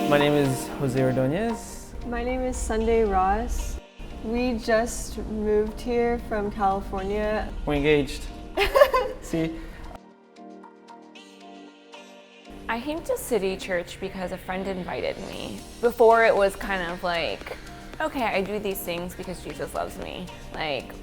My name is Jose Ordonez. My name is Sunday Ross. We just moved here from California. We're engaged. See? I came to CityChurch because a friend invited me. Before it was kind of like, okay, I do these things because Jesus loves me,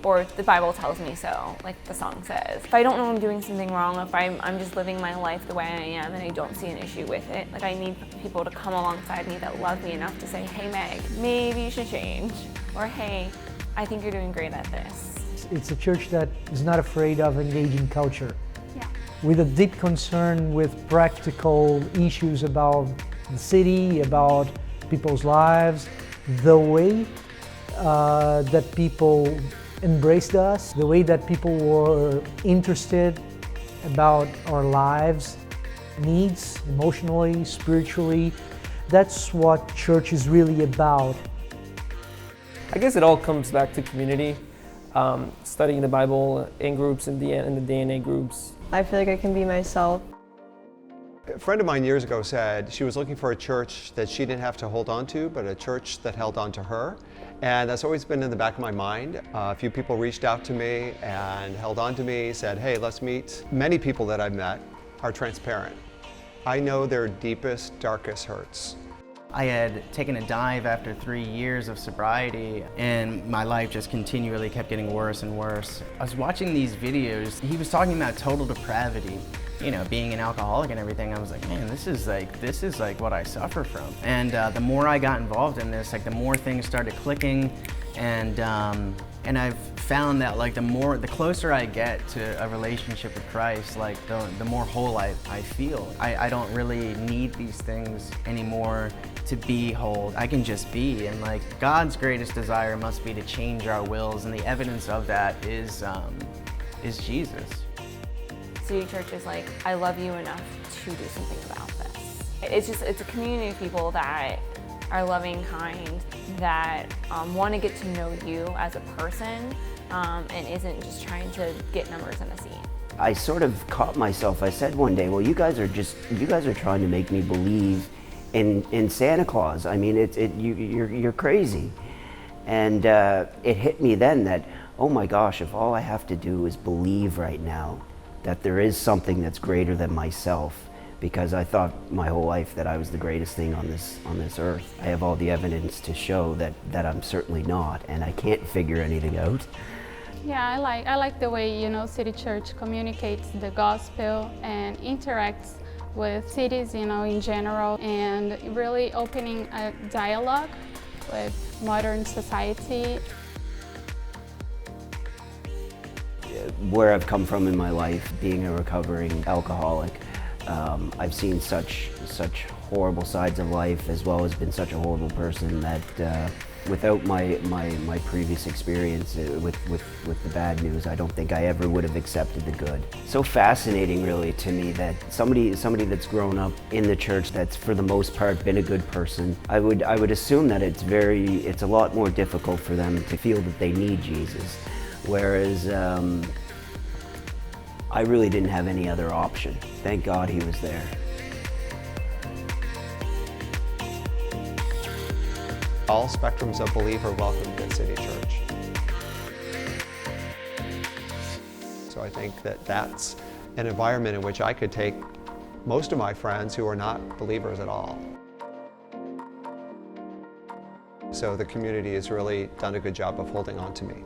or the Bible tells me so, like the song says. If I don't know I'm doing something wrong, if I'm just living my life the way I am and I don't see an issue with it, I need people to come alongside me that love me enough to say, hey Meg, maybe you should change, or hey, I think you're doing great at this. It's a church that is not afraid of engaging culture. Yeah. With a deep concern with practical issues about the city, about people's lives, the way that people embraced us, the way that people were interested about our lives, needs, emotionally, spiritually. That's what church is really about. I guess it all comes back to community, studying the Bible in groups, in the DNA groups. I feel like I can be myself. A friend of mine years ago said she was looking for a church that she didn't have to hold on to, but a church that held on to her. And that's always been in the back of my mind. A few people reached out to me and held on to me, said, hey, let's meet. Many people that I've met are transparent. I know their deepest, darkest hurts. I had taken a dive after 3 years of sobriety, and my life just continually kept getting worse and worse. I was watching these videos. He was talking about total depravity, being an alcoholic and everything. I was like, man, this is like what I suffer from. And the more I got involved in this, the more things started clicking, and I've found that the closer I get to a relationship with Christ, the more whole I feel. I don't really need these things anymore to be whole. I can just be, and God's greatest desire must be to change our wills, and the evidence of that is Jesus. CityChurch is I love you enough to do something about this. It's a community of people that are loving, kind, that want to get to know you as a person, and isn't just trying to get numbers in a seat. I sort of caught myself. I said one day, well, you guys are trying to make me believe in Santa Claus. I mean, you're crazy. And it hit me then that, oh my gosh, if all I have to do is believe right now that there is something that's greater than myself, because I thought my whole life that I was the greatest thing on this earth. I have all the evidence to show that I'm certainly not, and I can't figure anything out. Yeah, I like the way CityChurch communicates the gospel and interacts with cities in general, and really opening a dialogue with modern society. Where I've come from in my life, being a recovering alcoholic, I've seen such horrible sides of life, as well as been such a horrible person that without my previous experience with the bad news, I don't think I ever would have accepted the good. So fascinating, really, to me, that somebody that's grown up in the church, that's for the most part been a good person, I would assume that it's a lot more difficult for them to feel that they need Jesus. Whereas I really didn't have any other option. Thank God he was there. All spectrums of belief are welcome at CityChurch. So I think that's an environment in which I could take most of my friends who are not believers at all. So the community has really done a good job of holding on to me.